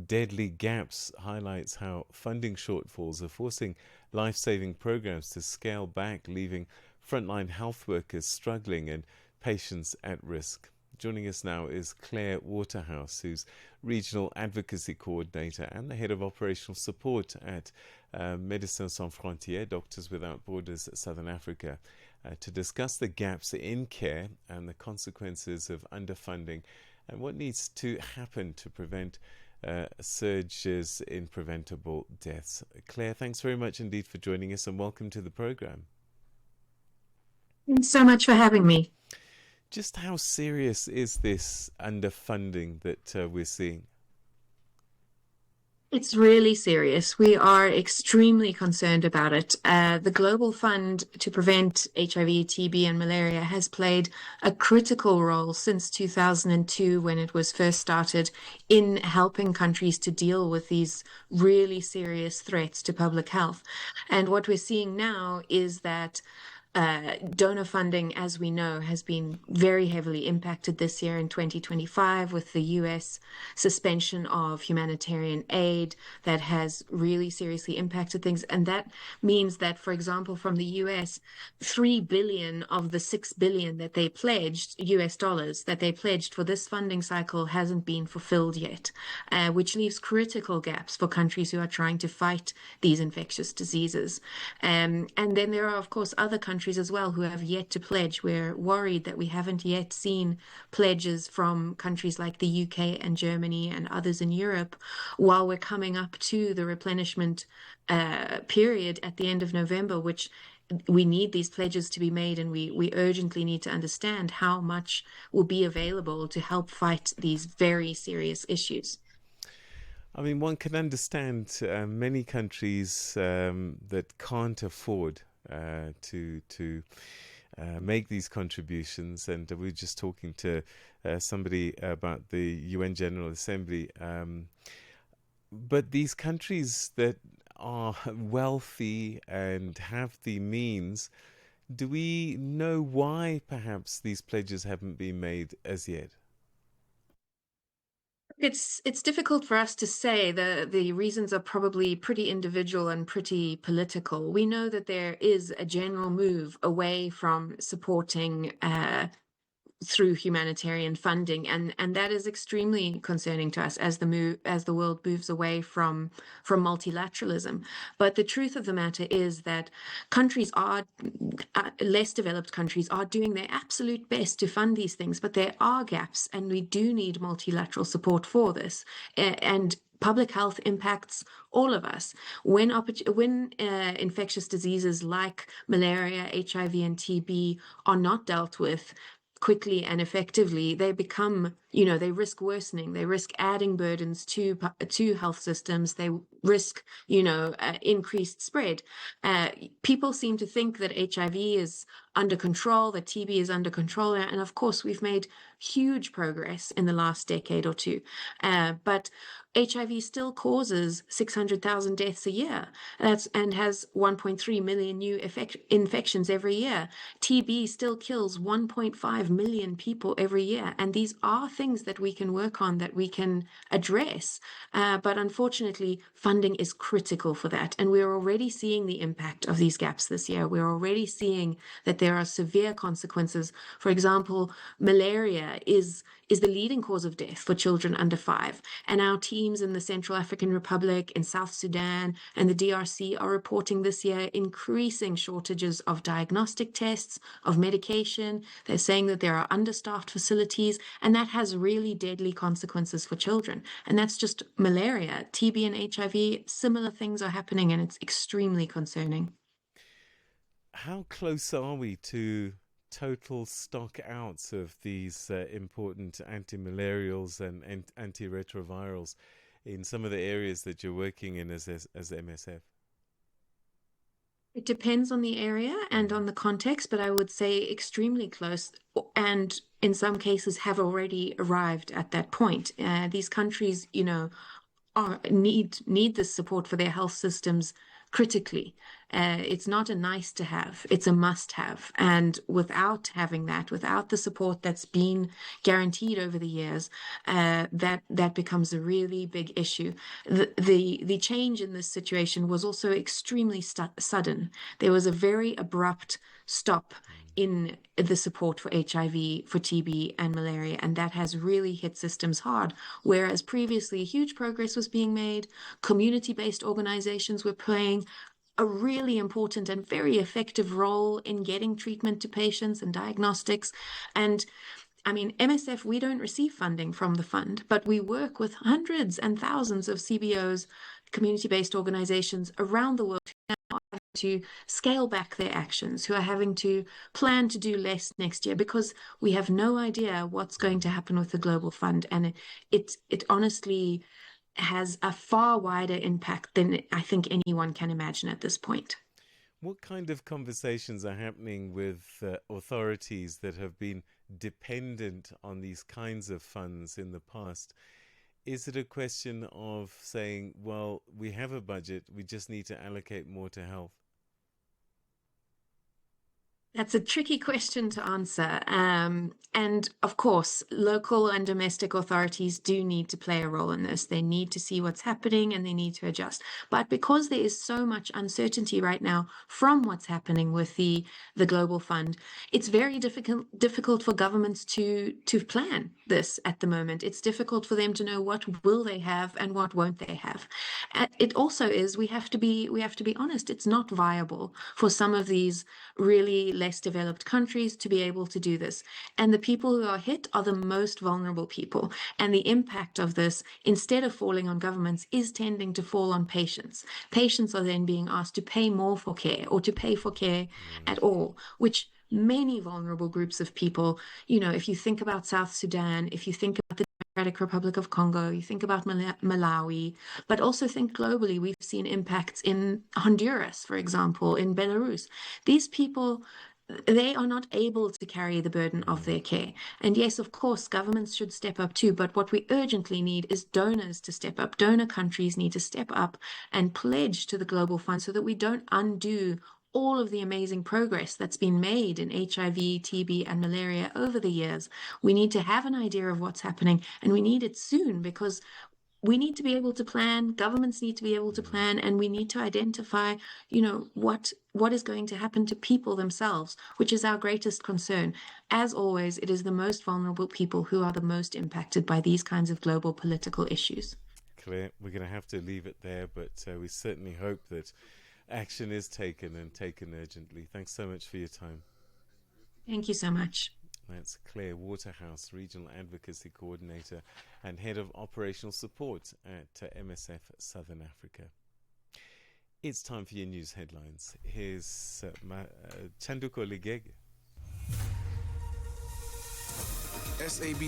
Deadly gaps highlights how funding shortfalls are forcing life-saving programs to scale back, leaving frontline health workers struggling and patients at risk. Joining us now is Claire Waterhouse, who's Regional Advocacy Coordinator and the Head of Operational Support at Médecins Sans Frontières, Doctors Without Borders, Southern Africa, to discuss the gaps in care and the consequences of underfunding and what needs to happen to prevent surges in preventable deaths. Claire, thanks very much indeed for joining us and welcome to the program. Thanks so much for having me. Just how serious is this underfunding that we're seeing? It's really serious. We are extremely concerned about it. The Global Fund to Prevent HIV, TB, and Malaria has played a critical role since 2002 when it was first started in helping countries to deal with these really serious threats to public health. And what we're seeing now is that donor funding, as we know, has been very heavily impacted this year in 2025 with the US suspension of humanitarian aid that has really seriously impacted things. And that means that, for example, from the US, 3 billion of the 6 billion that they pledged, US dollars, that they pledged for this funding cycle hasn't been fulfilled yet, which leaves critical gaps for countries who are trying to fight these infectious diseases. And then there are, of course, other countries as well who have yet to pledge. We're worried that we haven't yet seen pledges from countries like the UK and Germany and others in Europe while we're coming up to the replenishment period at the end of November, which we need these pledges to be made, and we urgently need to understand how much will be available to help fight these very serious issues. I mean, one can understand many countries that can't afford to make these contributions, and we were just talking to somebody about the UN General Assembly. But these countries that are wealthy and have the means, do we know why perhaps these pledges haven't been made as yet? It's difficult for us to say. The reasons are probably pretty individual and pretty political. We know that there is a general move away from supporting through humanitarian funding, and that is extremely concerning to us as the world moves away from multilateralism. But the truth of the matter is that countries are less developed countries are doing their absolute best to fund these things, but there are gaps, and we do need multilateral support for this. And public health impacts all of us. When infectious diseases like malaria, HIV, and TB are not dealt with quickly and effectively, they become, they risk worsening. They risk adding burdens to health systems. They risk, increased spread. People seem to think that HIV is under control, that TB is under control. And of course, we've made huge progress in the last decade or two. But HIV still causes 600,000 deaths a year. And has 1.3 million new infections every year. TB still kills 1.5 million people every year. And these are things that we can work on, that we can address. But unfortunately, funding is critical for that. And we're already seeing the impact of these gaps this year. We're already seeing that there are severe consequences. For example, malaria is the leading cause of death for children under 5. And our teams in the Central African Republic, in South Sudan, and the DRC are reporting this year increasing shortages of diagnostic tests, of medication. They're saying that there are understaffed facilities, and that has really deadly consequences for children. And that's just malaria. TB and HIV, similar things are happening, and it's extremely concerning. How close are we to total stock outs of these important anti-malarials and antiretrovirals in some of the areas that you're working in as MSF? It depends on the area and on the context, but I would say extremely close, and in some cases have already arrived at that point. These countries, need this support for their health systems critically. It's not a nice to have, it's a must have. And without having that, without the support that's been guaranteed over the years, that becomes a really big issue. The change in this situation was also extremely sudden. There was a very abrupt stop in the support for HIV, for TB, and malaria, and that has really hit systems hard. Whereas previously, huge progress was being made, community-based organizations were playing a really important and very effective role in getting treatment to patients and diagnostics. And I mean, MSF, we don't receive funding from the fund, but we work with hundreds and thousands of CBOs, community-based organizations around the world to scale back their actions, who are having to plan to do less next year because we have no idea what's going to happen with the global fund. And it honestly has a far wider impact than I think anyone can imagine at this point. What kind of conversations are happening with authorities that have been dependent on these kinds of funds in the past? Is it a question of saying, well, we have a budget, we just need to allocate more to health? That's a tricky question to answer. And of course, local and domestic authorities do need to play a role in this. They need to see what's happening and they need to adjust. But because there is so much uncertainty right now from what's happening with the global fund, it's very difficult for governments to plan this at the moment. It's difficult for them to know what will they have and what won't they have. It also is, we have to be honest, it's not viable for some of these really less developed countries to be able to do this. And the people who are hit are the most vulnerable people. And the impact of this, instead of falling on governments, is tending to fall on patients. Patients are then being asked to pay more for care or to pay for care at all, which many vulnerable groups of people, if you think about South Sudan, if you think about the Democratic Republic of Congo, you think about Malawi, but also think globally. We've seen impacts in Honduras, for example, in Belarus. These people, they are not able to carry the burden of their care. And yes, of course, governments should step up too, but what we urgently need is donors to step up. Donor countries need to step up and pledge to the global fund so that we don't undo all of the amazing progress that's been made in HIV, TB, and malaria over the years. We need to have an idea of what's happening, and we need it soon because we need to be able to plan, governments need to be able to plan, and we need to identify, what is going to happen to people themselves, which is our greatest concern. As always, it is the most vulnerable people who are the most impacted by these kinds of global political issues. Claire, we're going to have to leave it there, but we certainly hope that action is taken and taken urgently. Thanks so much for your time. Thank you so much. That's Claire Waterhouse, Regional Advocacy Coordinator and Head of Operational Support at MSF Southern Africa. It's time for your news headlines. Here's Chanduko Ligege. SAB